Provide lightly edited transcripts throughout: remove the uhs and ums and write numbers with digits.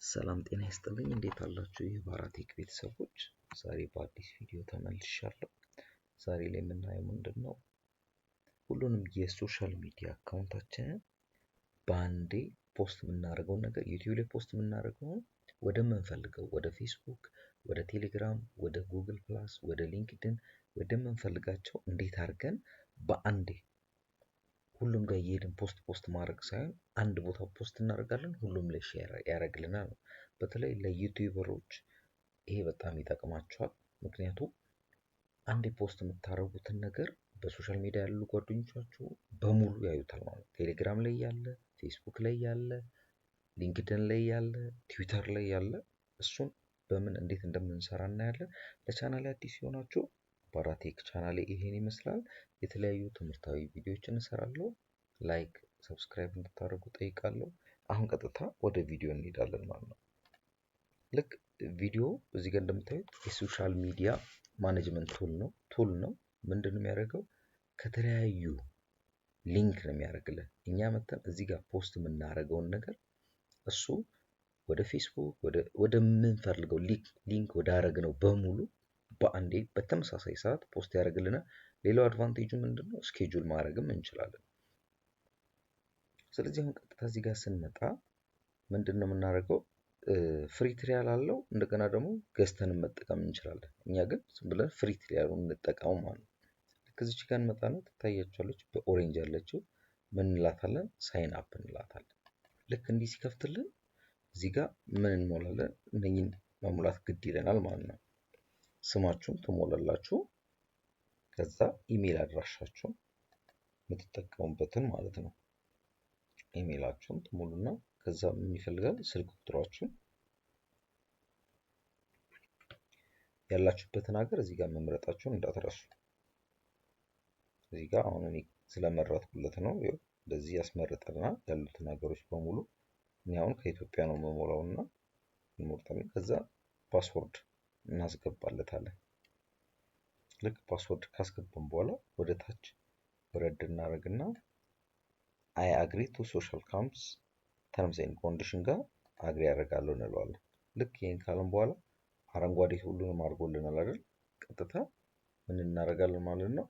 ሰላም ጤና ይስጥልኝ እንዴት አላችሁ የባራቴክ ቤተሰቦች ዛሬ በአዲስ ቪዲዮ ተመልሻለሁ። ዛሬ ላይ የምናየው ምንድነው ሁሉንም የሶሻል ሚዲያ አካውንታችንን በአንዴ ፖስት የምናደርገው ነገር ዩቲዩብ ላይ ፖስት የምናደርገው ወደ ምንፈልገው ወደ ፌስቡክ፣ ወደ ቴሌግራም፣ ወደ ጉግል ፕላስ፣ ወደ ሊንክድን ወደ ምንፈልጋቸው እንዴት አድርገን በአንዴ ሁሉም ጋር እየሄድን ፖስት ማድረግ ሳይሆን አንድ ቦታ ፖስት እናደርጋለን ሁሉም ላይ ሼር ያደርግልናል። በተለይ ለዩቲዩበሮች ይሄ በጣም ይጠቅማቸዋል። ምክንያቱም አንድ ፖስት የምታደርጉትን ነገር በሶሻል ሚዲያ ያሉ ጓደኞቻችሁ በሙሉ ያዩታል ማለት ነው። ቴሌግራም ላይ ያለ፣ ፌስቡክ ላይ ያለ፣ ሊንክድን ላይ ያለ፣ ትዊተር ላይ ያለ እሱን በምን እንዴት እንደምንሰራ እናያለን። ለቻናሌ አዲስ የሆናችሁ ባራቴክ ቻናሌ ይሄን ይመስላል። የተለያዩ ትምህርታዊ ቪዲዮዎችን እሰራለሁ። ላይክ ሰብስክራይብ እንድታደርጉ ጠይቃለሁ። አሁን ቀጥታ ወደ ቪዲዮ እንሄዳለን ማለት ነው። ልክ ቪዲዮ እዚህ ጋር እንደምታዩት የሶሻል ሚዲያ ማኔጅመንት ቱል ነው። ምንድነው የሚያደርገው? ከተለያዩ ሊንክ ነው የሚያደርግልን። እኛ መተን እዚህ ጋር ፖስት የምናደርገውን ነገር እሱ ወደ ፌስቡክ ወደ ምንፈልገው ሊንክ ወደ አደረግነው በሙሉ በአንዴ በተመሳሳይ ሰዓት ፖስት ያደርግልናል። ሌላው አድቫንቴጁ ምንድነው? ስኬጁል ማድረግም እንችላለን። ስለዚህ አሁን ቀጥታ እዚህ ጋር ስንመጣ ምንድነው የምናደርገው? ፍሪ ትሪያል አለው። እንደገና ደግሞ ገዝተንም መጠቀም እንችላለን። እኛ ግን ዝም ብለን ፍሪ ትሪያሉን እንጠቀመው ማለት ነው። ልክ እዚች ጋር እንመጣና ትታያችኋለች በኦሬንጅ ያለችው ምን እንላታለን? ሳይን አፕ እንላታለን። ልክ እንዲህ ሲከፍትልን እዚህ ጋር ምን እንሞላለን? እነኝን መሙላት ግድ ይለናል ማለት ነው። ስማችሁን ትሞላላችሁ። ከዛ ኢሜል አድራሻችሁን የምትጠቀሙበትን ማለት ነው ኢሜላችሁን ትሞሉና ከዛ ምን ይፈልጋል? ስልክ ቁጥራችሁን ያላችሁበትን ሀገር እዚህ ጋር መምረጣችሁን እንዳትረሱ። እዚህ ጋር አሁን እኔ ስለመረጥኩለት ነው እንደዚህ ያስመርጠናል ያሉትን ሀገሮች በሙሉ። እኔ አሁን ከኢትዮጵያ ነው የምሞላውና እንሞርጣለን። ከዛ ፓስወርድ እናስገባለታለን። ልክ ፓስወርድ ካስገባን በኋላ ወደ ታች ወረድ እናደርግና አይ አግሪ ቱ ሶሻል ካምፕስ ተርምስ ኤንድ ኮንዲሽን ጋር አግሪ ያደርጋለሁ እንለዋለን። ልክ ይሄን ካለን በኋላ አረንጓዴ ሁሉንም አድርጎልናል አይደል? ቀጥታ ምን እናደርጋለን ማለት ነው?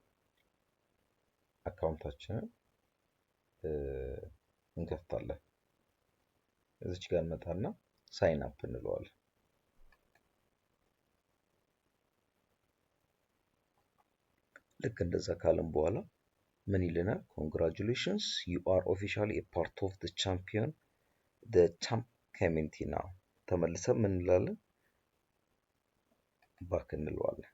አካውንታችንን እንከፍታለን። እዚች ጋር እንመጣና ሳይን አፕ እንለዋለን። ልክ እንደዛ ካለን በኋላ ምን ይለናል? ኮንግራቹሌሽንስ ዩ አር ኦፊሻሊ ኤ ፓርት ኦፍ ዘ ቻምፒዮን ዘ ቻምፕ ኮሚኒቲ ናው። ተመልሰን ምን እንላለን? ባክ እንለዋለን።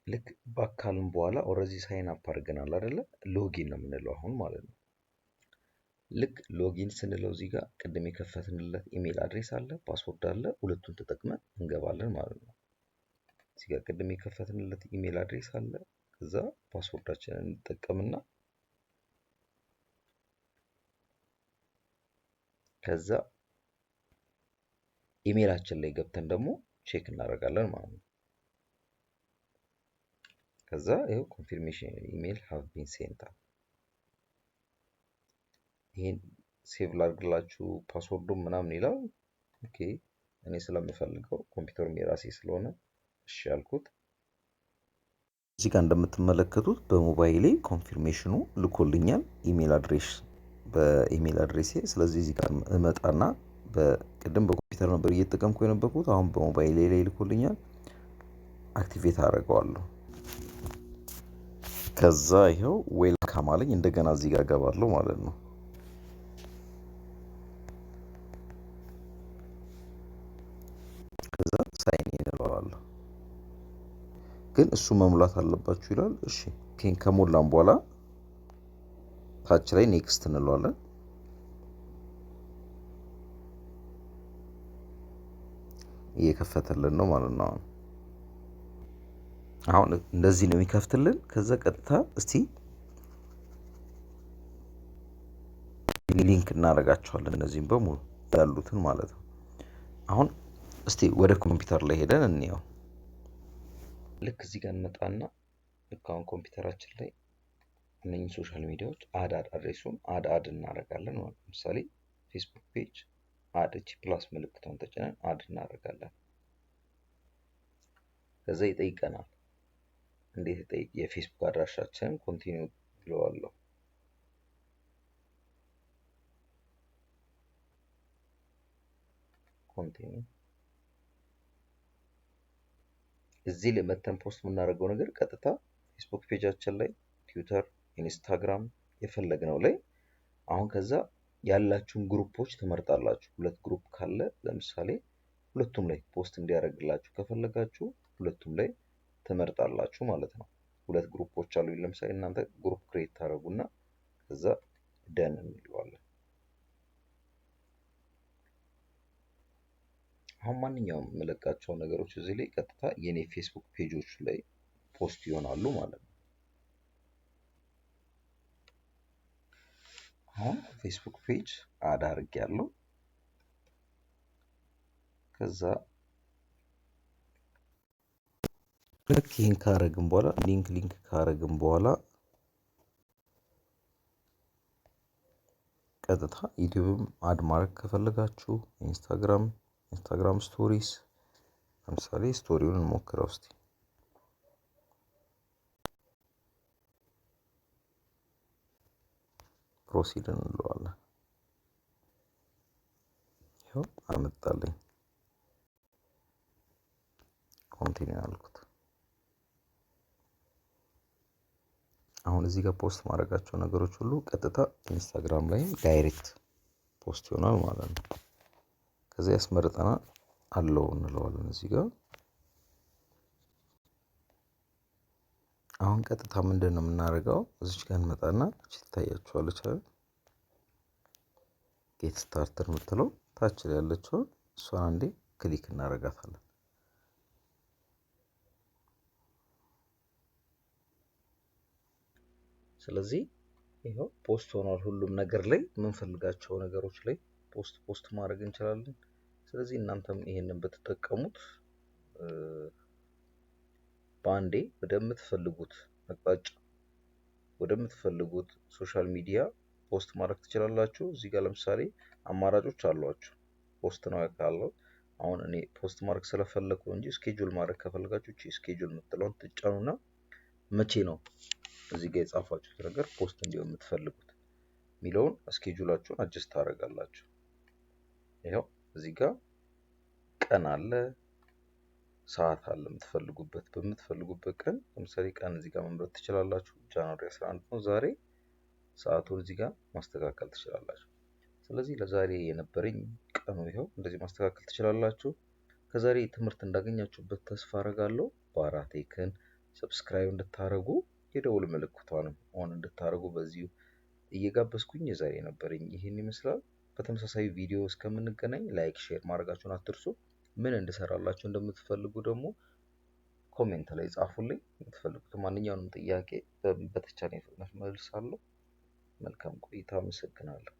ልክ ባክ ካልን በኋላ ኦልሬዲ ሳይን አፕ አድርገናል አይደለ? ሎጊን ነው የምንለው አሁን ማለት ነው። ልክ ሎጊን ስንለው እዚህ ጋር ቅድም የከፈትንለት ኢሜል አድሬስ አለ፣ ፓስወርድ አለ። ሁለቱን ተጠቅመን እንገባለን ማለት ነው። እዚህ ጋር ቅድም የከፈትንለት ኢሜል አድሬስ አለ። ከዛ ፓስወርዳችንን እንጠቀምና ከዛ ኢሜላችን ላይ ገብተን ደግሞ ቼክ እናደርጋለን ማለት ነው። ከዛ ይሄው ኮንፊርሜሽን ኢሜል ሃቭ ቢን ሴንት። ይሄን ሴቭ ላድርግላችሁ ፓስወርዱን ምናምን ይላል። ኦኬ እኔ ስለምፈልገው ኮምፒውተሩም የራሴ ስለሆነ እሺ ያልኩት። እዚህ ጋር እንደምትመለከቱት በሞባይሌ ኮንፊርሜሽኑ ልኮልኛል ኢሜል አድሬስ በኢሜል አድሬሴ። ስለዚህ እዚህ ጋር እመጣና በቅድም በኮምፒውተር ነበር እየተጠቀምኩ የነበርኩት፣ አሁን በሞባይሌ ላይ ልኮልኛል። አክቲቬት አደርገዋለሁ። ከዛ ይሄው ዌልካም አለኝ። እንደገና እዚህ ጋር ገባለሁ ማለት ነው። ከዛ ሳይን እንለዋለሁ። ግን እሱ መሙላት አለባችሁ ይላል። እሺ ኬን ከሞላን በኋላ ታች ላይ ኔክስት እንለዋለን። እየከፈተልን ነው ማለት ነው። አሁን እንደዚህ ነው የሚከፍትልን። ከዛ ቀጥታ እስቲ ሊንክ እናደርጋቸዋለን እነዚህም በሙሉ ያሉትን ማለት ነው። አሁን እስቲ ወደ ኮምፒውተር ላይ ሄደን እንየው። ልክ እዚህ ጋር እንመጣና ልክ አሁን ኮምፒውተራችን ላይ እነኚህ ሶሻል ሚዲያዎች አድ አድሬሱን አድ እናደርጋለን ማለት ነው። ለምሳሌ ፌስቡክ ፔጅ አድ እቺ ፕላስ ምልክቷን ተጭነን አድ እናደርጋለን። ከዛ ይጠይቀናል። እንዴት ይጠይቅ? የፌስቡክ አድራሻችንን ኮንቲኒው ብለዋለሁ። ኮንቲኒው እዚህ ላይ መተን ፖስት የምናደርገው ነገር ቀጥታ ፌስቡክ ፔጃችን ላይ፣ ትዊተር፣ ኢንስታግራም የፈለግነው ላይ አሁን ከዛ ያላችሁን ግሩፖች ትመርጣላችሁ። ሁለት ግሩፕ ካለ ለምሳሌ ሁለቱም ላይ ፖስት እንዲያደርግላችሁ ከፈለጋችሁ ሁለቱም ላይ ትመርጣላችሁ ማለት ነው። ሁለት ግሩፖች አሉ። ለምሳሌ እናንተ ግሩፕ ክሬት ታደርጉና ከዛ ደን እንለዋለን። አሁን ማንኛውም የምለቃቸው ነገሮች እዚህ ላይ ቀጥታ የኔ ፌስቡክ ፔጆች ላይ ፖስት ይሆናሉ ማለት ነው። አሁን ፌስቡክ ፔጅ አድ አድርጌያለሁ። ከዛ ልክ ይህን ካረግን በኋላ ሊንክ ካረግን በኋላ ቀጥታ ዩቲዩብም አድ ማድረግ ከፈለጋችሁ ኢንስታግራም ስቶሪስ፣ ለምሳሌ ስቶሪውን እንሞክረው እስቲ። ፕሮሲድ እንለዋለን። ይኸው አመጣልኝ። ኮንቲኒው አልኩት። አሁን እዚህ ጋር ፖስት ማድረጋቸው ነገሮች ሁሉ ቀጥታ ኢንስታግራም ላይ ዳይሬክት ፖስት ይሆናል ማለት ነው። ከዚያ ያስመርጠናል አለው እንለዋለን እዚህ ጋር። አሁን ቀጥታ ምንድን ነው የምናደርገው? እዚች ጋር እንመጣና እቺ ትታያችኋለች አይደል? ጌት ስታርተር የምትለው ታች ላይ ያለችው እሷን አንዴ ክሊክ እናደርጋታለን። ስለዚህ ይሄው ፖስት ሆኗል። ሁሉም ነገር ላይ የምንፈልጋቸው ነገሮች ላይ ፖስት ማድረግ እንችላለን። ስለዚህ እናንተም ይሄንን ብትጠቀሙት በአንዴ ወደምትፈልጉት አቅጣጫ ወደምትፈልጉት ሶሻል ሚዲያ ፖስት ማድረግ ትችላላችሁ። እዚህ ጋር ለምሳሌ አማራጮች አሏችሁ። ፖስት ነው ያለው። አሁን እኔ ፖስት ማድረግ ስለፈለኩ እንጂ ስኬጁል ማድረግ ከፈለጋችሁ እቺ ስኬጁል የምትለውን ትጫኑና መቼ ነው እዚህ ጋር የጻፋችሁት ነገር ፖስት እንዲሆን የምትፈልጉት ሚለውን ስኬጁላችሁን አጀስት ታደርጋላችሁ። ይሄው እዚህ ጋር ቀን አለ፣ ሰዓት አለ። በምትፈልጉበት ቀን ለምሳሌ ቀን እዚህ ጋር መምረጥ ትችላላችሁ። ጃንዋሪ 11 ነው ዛሬ። ሰዓቱን እዚህ ጋር ማስተካከል ትችላላችሁ። ስለዚህ ለዛሬ የነበረኝ ቀኑ ይሄው እንደዚህ ማስተካከል ትችላላችሁ። ከዛሬ ትምህርት እንዳገኛችሁበት ተስፋ አደርጋለሁ። ባራህ ቴክን ሰብስክራይብ እንድታረጉ የደውል ምልክቷንም ኦን እንድታረጉ በዚሁ እየጋበዝኩኝ የዛሬ የነበረኝ ይሄን ይመስላል። በተመሳሳይ ቪዲዮ እስከምንገናኝ ላይክ፣ ሼር ማድረጋችሁን አትርሱ። ምን እንድሰራላችሁ እንደምትፈልጉ ደግሞ ኮሜንት ላይ ጻፉልኝ። የምትፈልጉት ማንኛውንም ጥያቄ በተቻለኝ ፍጥነት መልሳለሁ። መልካም ቆይታ። አመሰግናለሁ።